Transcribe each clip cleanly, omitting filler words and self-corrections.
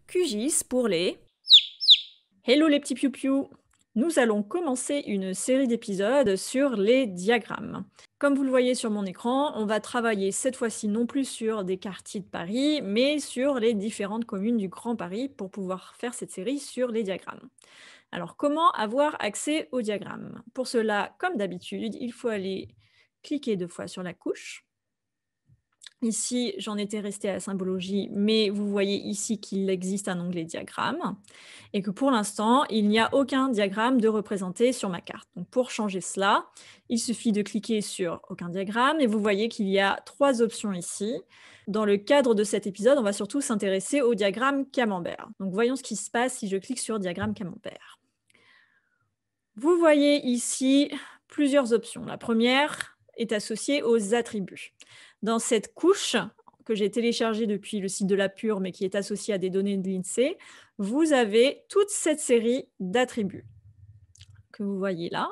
QGIS pour les... Hello les petits piou-piou! Nous allons commencer une série d'épisodes sur les diagrammes. Comme vous le voyez sur mon écran, on va travailler cette fois-ci non plus sur des quartiers de Paris, mais sur les différentes communes du Grand Paris pour pouvoir faire cette série sur les diagrammes. Alors, comment avoir accès aux diagrammes? Pour cela, comme d'habitude, il faut aller cliquer 2 fois sur la couche. Ici, j'en étais restée à la symbologie, mais vous voyez ici qu'il existe un onglet diagramme et que pour l'instant, il n'y a aucun diagramme de représenté sur ma carte. Donc pour changer cela, il suffit de cliquer sur aucun diagramme et vous voyez qu'il y a 3 options ici. Dans le cadre de cet épisode, on va surtout s'intéresser au diagramme camembert. Donc voyons ce qui se passe si je clique sur diagramme camembert. Vous voyez ici plusieurs options. La première est associée aux attributs. Dans cette couche que j'ai téléchargée depuis le site de la Pure, mais qui est associée à des données de l'INSEE, vous avez toute cette série d'attributs que vous voyez là.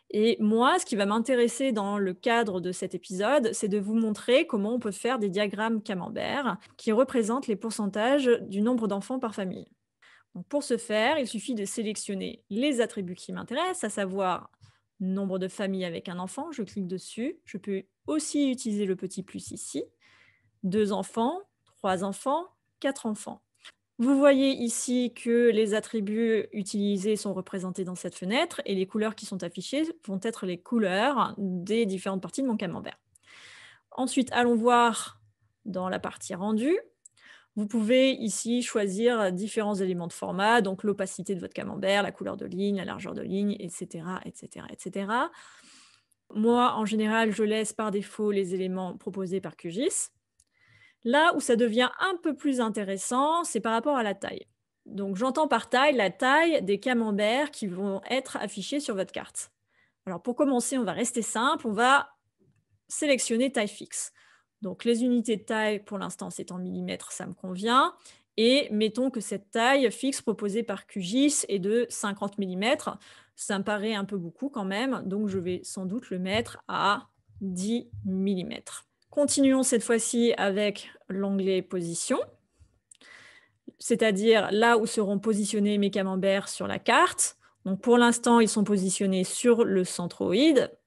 Et moi, ce qui va m'intéresser dans le cadre de cet épisode, c'est de vous montrer comment on peut faire des diagrammes camembert qui représentent les pourcentages du nombre d'enfants par famille. Donc pour ce faire, il suffit de sélectionner les attributs qui m'intéressent, à savoir nombre de familles avec un enfant, je clique dessus. Je peux aussi utiliser le petit plus ici. 2 enfants, 3 enfants, 4 enfants. Vous voyez ici que les attributs utilisés sont représentés dans cette fenêtre et les couleurs qui sont affichées vont être les couleurs des différentes parties de mon camembert. Ensuite, allons voir dans la partie rendu. Vous pouvez ici choisir différents éléments de format, donc l'opacité de votre camembert, la couleur de ligne, la largeur de ligne, etc., etc., etc. Moi, en général, je laisse par défaut les éléments proposés par QGIS. Là où ça devient un peu plus intéressant, c'est par rapport à la taille. Donc, j'entends par taille la taille des camemberts qui vont être affichés sur votre carte. Alors, pour commencer, on va rester simple, on va sélectionner taille fixe. Donc, les unités de taille, pour l'instant, c'est en millimètres, ça me convient. Et mettons que cette taille fixe proposée par QGIS est de 50 mm. Ça me paraît un peu beaucoup quand même, donc je vais sans doute le mettre à 10 mm. Continuons cette fois-ci avec l'onglet position, c'est-à-dire là où seront positionnés mes camemberts sur la carte. Donc pour l'instant, ils sont positionnés sur le centroïde,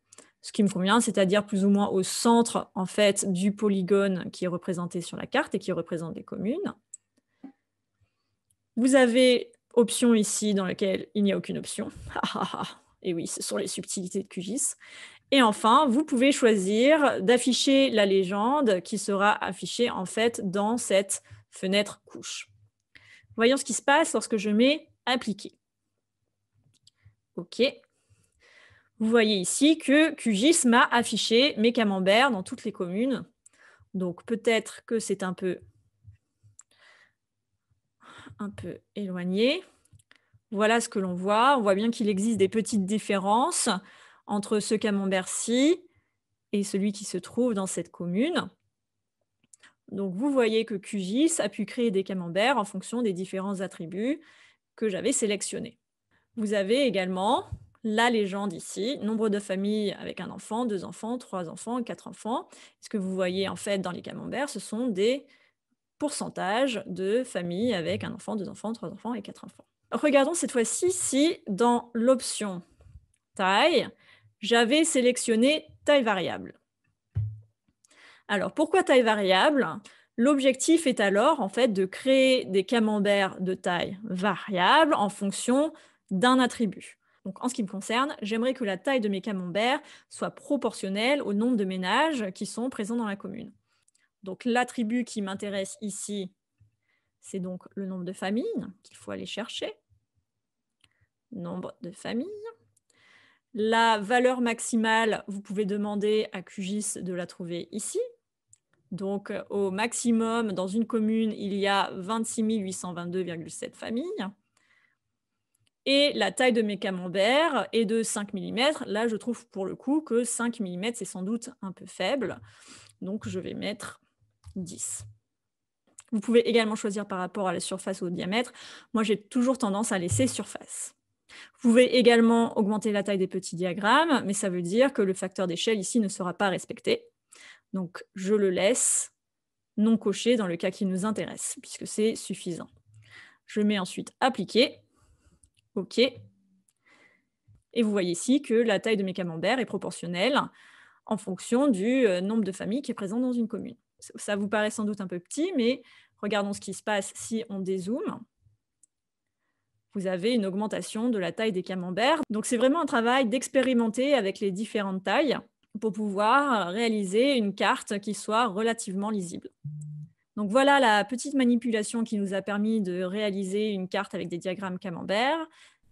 ce qui me convient, c'est-à-dire plus ou moins au centre en fait du polygone qui est représenté sur la carte et qui représente les communes. Vous avez option ici dans laquelle il n'y a aucune option. Et oui, ce sont les subtilités de QGIS. Et enfin, vous pouvez choisir d'afficher la légende qui sera affichée en fait dans cette fenêtre couche. Voyons ce qui se passe lorsque je mets appliquer. OK. Vous voyez ici que QGIS m'a affiché mes camemberts dans toutes les communes. Donc peut-être que c'est un peu éloigné. Voilà ce que l'on voit. On voit bien qu'il existe des petites différences entre ce camembert-ci et celui qui se trouve dans cette commune. Donc vous voyez que QGIS a pu créer des camemberts en fonction des différents attributs que j'avais sélectionnés. Vous avez également la légende ici, nombre de familles avec un enfant, 2 enfants, 3 enfants, 4 enfants. Ce que vous voyez en fait dans les camemberts, ce sont des pourcentages de familles avec un enfant, 2 enfants, 3 enfants et 4 enfants. Regardons cette fois-ci si dans l'option taille, j'avais sélectionné taille variable. Alors pourquoi taille variable? L'objectif est alors en fait de créer des camemberts de taille variable en fonction d'un attribut. Donc en ce qui me concerne, j'aimerais que la taille de mes camemberts soit proportionnelle au nombre de ménages qui sont présents dans la commune. Donc l'attribut qui m'intéresse ici, c'est donc le nombre de familles qu'il faut aller chercher. Nombre de familles. La valeur maximale, vous pouvez demander à QGIS de la trouver ici. Donc, au maximum, dans une commune, il y a 26 822,7 familles. Et la taille de mes camemberts est de 5 mm. Là, je trouve pour le coup que 5 mm, c'est sans doute un peu faible. Donc, je vais mettre 10. Vous pouvez également choisir par rapport à la surface ou au diamètre. Moi, j'ai toujours tendance à laisser surface. Vous pouvez également augmenter la taille des petits diagrammes, mais ça veut dire que le facteur d'échelle ici ne sera pas respecté. Donc, je le laisse non coché dans le cas qui nous intéresse, puisque c'est suffisant. Je mets ensuite appliquer. OK. Et vous voyez ici que la taille de mes camemberts est proportionnelle en fonction du nombre de familles qui est présent dans une commune. Ça vous paraît sans doute un peu petit, mais regardons ce qui se passe si on dézoome. Vous avez une augmentation de la taille des camemberts. Donc c'est vraiment un travail d'expérimenter avec les différentes tailles pour pouvoir réaliser une carte qui soit relativement lisible. Donc voilà la petite manipulation qui nous a permis de réaliser une carte avec des diagrammes camembert.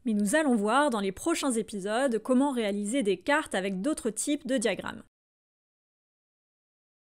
Mais nous allons voir dans les prochains épisodes comment réaliser des cartes avec d'autres types de diagrammes.